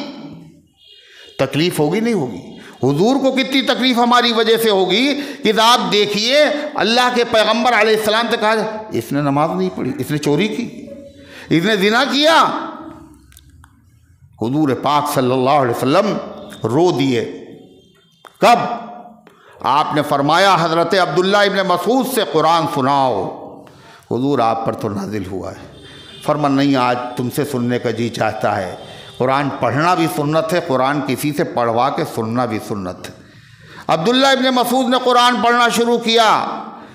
تکلیف ہوگی نہیں ہوگی؟ حضور کو کتنی تکلیف ہماری وجہ سے ہوگی کہ آپ دیکھیے اللہ کے پیغمبر علیہ السلام سے کہا اس نے نماز نہیں پڑھی، اس نے چوری کی، اس نے زنا کیا۔ حضور پاک صلی اللہ علیہ وسلم رو دیے۔ کب؟ آپ نے فرمایا حضرت عبداللہ ابن مسعود سے قرآن سناؤ۔ حضور آپ پر تو نازل ہوا ہے۔ فرمان نہیں، آج تم سے سننے کا جی چاہتا ہے۔ قرآن پڑھنا بھی سنت ہے، قرآن کسی سے پڑھوا کے سننا بھی سنت ہے۔ عبداللہ ابن مسعود نے قرآن پڑھنا شروع کیا۔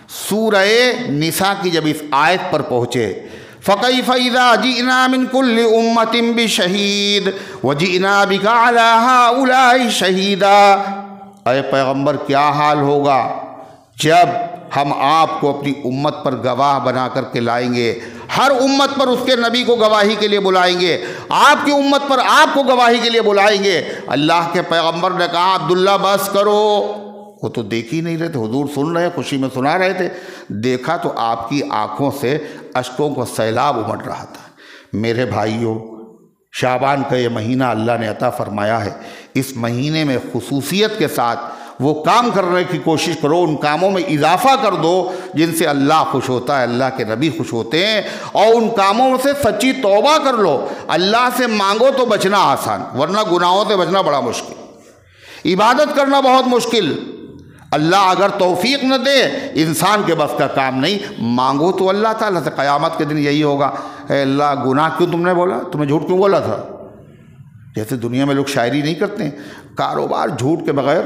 سورہ نساء کی جب اس آیت پر پہنچے، فَكَيْفَ إِذَا جِئْنَا مِن كُلِّ أُمَّةٍ بِشَهِيدٍ وَجِئْنَا بِكَ عَلَى هَؤُلَاءِ شَهِيدًا، اے پیغمبر کیا حال ہوگا جب ہم آپ کو اپنی امت پر گواہ بنا کر کے لائیں گے۔ ہر امت پر اس کے نبی کو گواہی کے لیے بلائیں گے، آپ کی امت پر آپ کو گواہی کے لیے بلائیں گے۔ اللہ کے پیغمبر نے کہا عبداللہ بس کرو۔ وہ تو دیکھ ہی نہیں رہے تھے، حضور سن رہے، خوشی میں سنا رہے تھے۔ دیکھا تو آپ کی آنکھوں سے اشکوں کو سیلاب امڑ رہا تھا۔ میرے بھائیوں، شعبان کا یہ مہینہ اللہ نے عطا فرمایا ہے، اس مہینے میں خصوصیت کے ساتھ وہ کام کرنے کی کوشش کرو، ان کاموں میں اضافہ کر دو جن سے اللہ خوش ہوتا ہے، اللہ کے نبی خوش ہوتے ہیں، اور ان کاموں سے سچی توبہ کر لو۔ اللہ سے مانگو تو بچنا آسان، ورنہ گناہوں سے بچنا بڑا مشکل۔ عبادت کرنا بہت مشکل، اللہ اگر توفیق نہ دے انسان کے بس کا کام نہیں، مانگو تو اللہ تعالیٰ سے۔ قیامت کے دن یہی ہوگا، اے اللہ گناہ کیوں تم نے بولا، تم نے جھوٹ کیوں بولا تھا؟ جیسے دنیا میں لوگ شاعری نہیں کرتے ہیں، کاروبار جھوٹ کے بغیر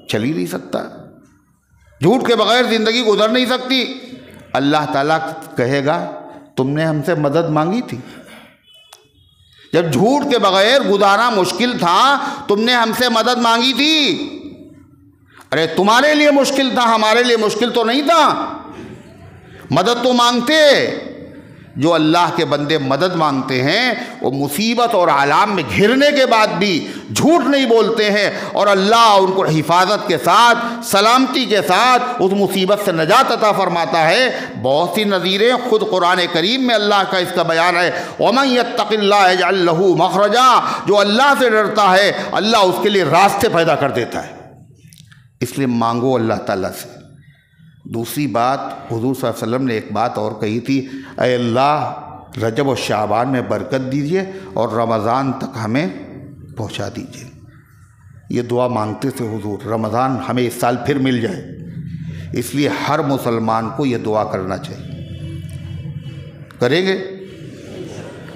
چل ہی نہیں سکتا، جھوٹ کے بغیر زندگی گزر نہیں سکتی۔ اللہ تعالیٰ کہے گا تم نے ہم سے مدد مانگی تھی، جب جھوٹ کے بغیر گزارنا مشکل تھا تم نے ہم سے مدد مانگی تھی۔ ارے تمہارے لیے مشکل تھا، ہمارے لیے مشکل تو نہیں تھا، مدد تو مانگتے۔ جو اللہ کے بندے مدد مانگتے ہیں وہ مصیبت اور آلام میں گھرنے کے بعد بھی جھوٹ نہیں بولتے ہیں، اور اللہ ان کو حفاظت کے ساتھ، سلامتی کے ساتھ اس مصیبت سے نجات عطا فرماتا ہے۔ بہت سی نظیریں خود قرآن کریم میں اللہ کا اس کا بیان ہے، وَمَن يَتَّقِ اللَّهَ يَجْعَل لَّهُ مَخْرَجًا، جو اللہ سے ڈرتا ہے اللہ اس کے لیے راستے پیدا کر دیتا ہے۔ اس لیے مانگو اللہ تعالیٰ سے۔ دوسری بات، حضور صلی اللہ علیہ وسلم نے ایک بات اور کہی تھی، اے اللہ رجب و شعبان میں برکت دیجئے اور رمضان تک ہمیں پہنچا دیجئے۔ یہ دعا مانگتے تھے حضور، رمضان ہمیں اس سال پھر مل جائے۔ اس لیے ہر مسلمان کو یہ دعا کرنا چاہیے۔ کریں گے؟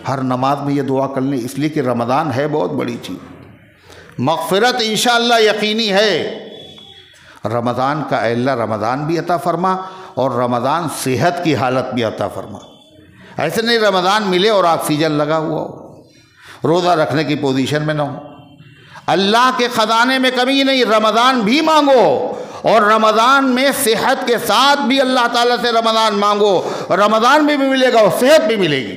ہر نماز میں یہ دعا کر لیں، اس لیے کہ رمضان ہے بہت بڑی چیز، مغفرت انشاءاللہ یقینی ہے۔ رمضان کا اے اللہ رمضان بھی عطا فرما اور رمضان صحت کی حالت بھی عطا فرما۔ ایسے نہیں رمضان ملے اور آکسیجن لگا ہوا ہو، روزہ رکھنے کی پوزیشن میں نہ ہو۔ اللہ کے خزانے میں کمی نہیں، رمضان بھی مانگو، اور رمضان میں صحت کے ساتھ بھی اللہ تعالیٰ سے رمضان مانگو، رمضان بھی ملے گا اور صحت بھی ملے گی۔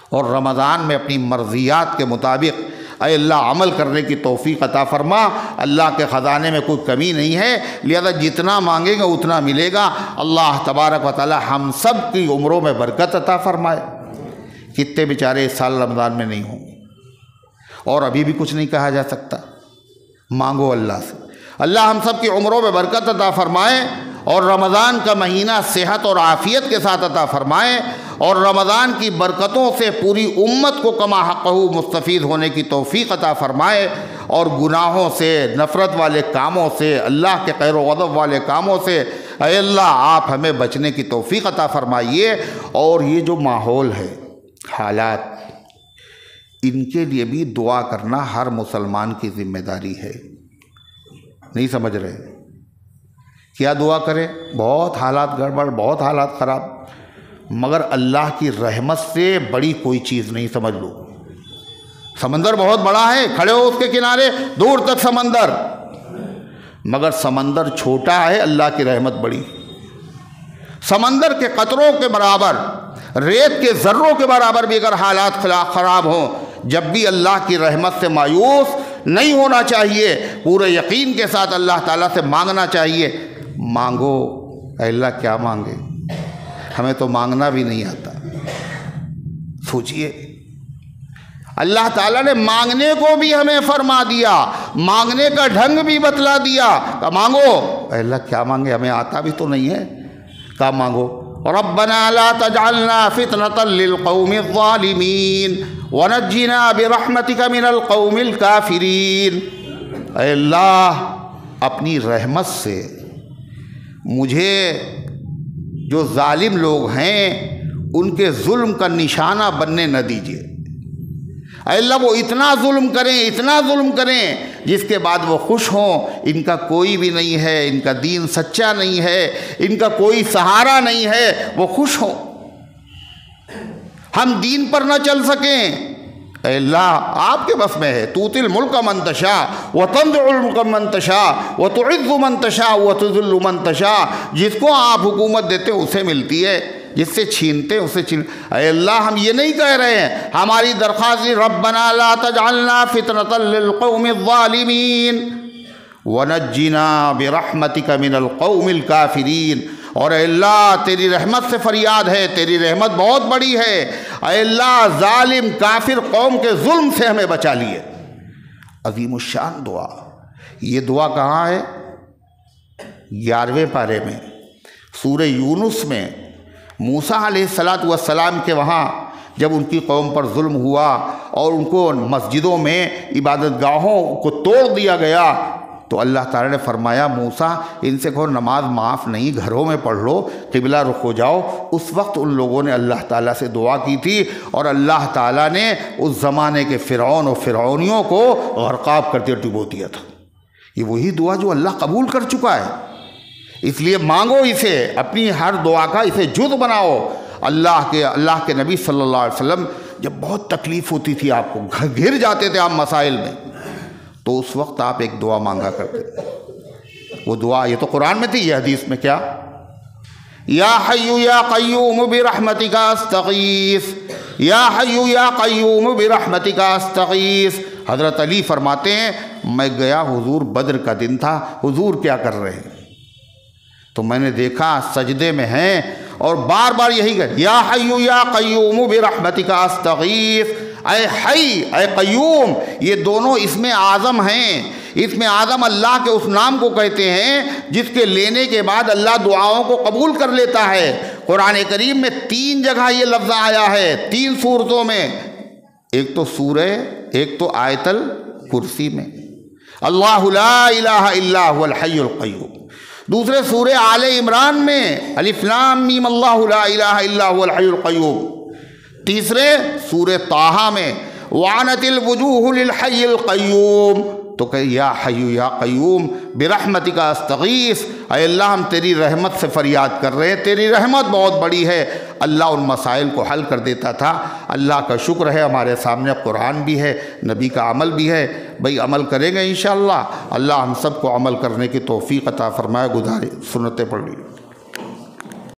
اور رمضان میں اپنی مرضیات کے مطابق اے اللہ عمل کرنے کی توفیق عطا فرما۔ اللہ کے خزانے میں کوئی کمی نہیں ہے، لہذا جتنا مانگیں گے اتنا ملے گا۔ اللہ تبارک و تعالی ہم سب کی عمروں میں برکت عطا فرمائے۔ کتنے بیچارے اس سال رمضان میں نہیں ہوں گے، اور ابھی بھی کچھ نہیں کہا جا سکتا۔ مانگو اللہ سے، اللہ ہم سب کی عمروں میں برکت عطا فرمائے، اور رمضان کا مہینہ صحت اور عافیت کے ساتھ عطا فرمائے، اور رمضان کی برکتوں سے پوری امت کو کما حقہ مستفید ہونے کی توفیق عطا فرمائے، اور گناہوں سے، نفرت والے کاموں سے، اللہ کے قہر و غضب والے کاموں سے اے اللہ آپ ہمیں بچنے کی توفیق عطا فرمائیے۔ اور یہ جو ماحول ہے، حالات، ان کے لیے بھی دعا کرنا ہر مسلمان کی ذمہ داری ہے۔ نہیں سمجھ رہے؟ کیا دعا کریں؟ بہت حالات گڑبڑ، بہت حالات خراب، مگر اللہ کی رحمت سے بڑی کوئی چیز نہیں، سمجھ لو۔ سمندر بہت بڑا ہے، کھڑے ہو اس کے کنارے، دور تک سمندر، مگر سمندر چھوٹا ہے، اللہ کی رحمت بڑی۔ سمندر کے قطروں کے برابر، ریت کے ذروں کے برابر بھی اگر حالات خراب ہوں، جب بھی اللہ کی رحمت سے مایوس نہیں ہونا چاہیے، پورے یقین کے ساتھ اللہ تعالیٰ سے مانگنا چاہیے۔ مانگو، اے اللہ کیا مانگے، ہمیں تو مانگنا بھی نہیں آتا۔ سوچئے، اللہ تعالیٰ نے مانگنے کو بھی ہمیں فرما دیا، مانگنے کا ڈھنگ بھی بتلا دیا کہ مانگو۔ اے اللہ کیا مانگے، ہمیں آتا بھی تو نہیں ہے، کیا مانگو؟ ربنا لا تجعلنا فتنة للقوم الظالمین ونجنا برحمتک من القوم الکافرین۔ اے اللہ اپنی رحمت سے مجھے جو ظالم لوگ ہیں ان کے ظلم کا نشانہ بننے نہ دیجیے۔ اے اللہ وہ اتنا ظلم کریں، اتنا ظلم کریں، جس کے بعد وہ خوش ہوں، ان کا کوئی بھی نہیں ہے، ان کا دین سچا نہیں ہے، ان کا کوئی سہارا نہیں ہے، وہ خوش ہوں، ہم دین پر نہ چل سکیں۔ اے اللہ آپ کے بس میں ہے، تؤتی الملک من تشاء وتنزع الملک من تشاء وتعز من تشاء وتذل من تشاء، جس کو آپ حکومت دیتے اسے ملتی ہے، جس سے چھینتے اسے چھین۔ اے اللہ ہم یہ نہیں کہہ رہے ہیں، ہماری درخواست ربنا لا تجعلنا فتنة للقوم الظالمین ونجنا برحمتک من القوم الکافرین۔ اور اے اللہ تیری رحمت سے فریاد ہے، تیری رحمت بہت بڑی ہے، اے اللہ ظالم کافر قوم کے ظلم سے ہمیں بچا لیے۔ عظیم الشان دعا۔ یہ دعا کہاں ہے؟ 11ویں پارے میں، سورہ یونس میں، موسیٰ علیہ السلام کے وہاں جب ان کی قوم پر ظلم ہوا اور ان کو مسجدوں میں عبادت گاہوں کو توڑ دیا گیا تو اللہ تعالیٰ نے فرمایا موسیٰ ان سے کہو نماز معاف نہیں، گھروں میں پڑھ لو، قبلہ رخ ہو جاؤ۔ اس وقت ان لوگوں نے اللہ تعالیٰ سے دعا کی تھی اور اللہ تعالیٰ نے اس زمانے کے فرعون اور فرعونیوں کو غرقاب کرتے ڈبو دیا تھا۔ یہ وہی دعا جو اللہ قبول کر چکا ہے، اس لیے مانگو اسے، اپنی ہر دعا کا اسے جز بناؤ۔ اللہ کے نبی صلی اللہ علیہ وسلم جب بہت تکلیف ہوتی تھی، آپ کو گھر جاتے تھے آپ مسائل میں، تو اس وقت آپ ایک دعا مانگا کرتے تھے۔ وہ دعا یہ تو قرآن میں تھی، یہ حدیث میں کیا؟ یا حی یا قیوم برحمتک استغیث، یا حی یا قیوم برحمتک استغیث۔ حضرت علی فرماتے ہیں میں گیا، حضور بدر کا دن تھا، حضور کیا کر رہے ہیں؟ تو میں نے دیکھا سجدے میں ہیں اور بار بار یہی کہ یا حی یا قیوم برحمتک استغیث۔ اے حی اے قیوم، یہ دونوں اسم اعظم ہیں۔ اسم اعظم اللہ کے اس نام کو کہتے ہیں جس کے لینے کے بعد اللہ دعاؤں کو قبول کر لیتا ہے۔ قرآن کریم میں 3 جگہ یہ لفظ آیا ہے، 3 سورتوں میں، ایک تو آیت الکرسی میں اللہ لا الہ الا هو الحی القیوم، دوسرے سورہ آل عمران میں الف لام میم اللہ لا الہ الا هو الحی القیوم، تیسرے سورہ طٰہٰ میں وعنت الوجوہ للحی القیوم۔ تو کہ یا حی یا قیوم برحمتک استغیث، اے اللہ ہم تیری رحمت سے فریاد کر رہے ہیں، تیری رحمت بہت بڑی ہے۔ اللہ ان مسائل کو حل کر دیتا تھا۔ اللہ کا شکر ہے ہمارے سامنے قرآن بھی ہے، نبی کا عمل بھی ہے، بھئی عمل کریں گے انشاءاللہ۔ اللہ ہم سب کو عمل کرنے کی توفیق عطا فرمائے۔ گزارے سنتیں پڑھ لی۔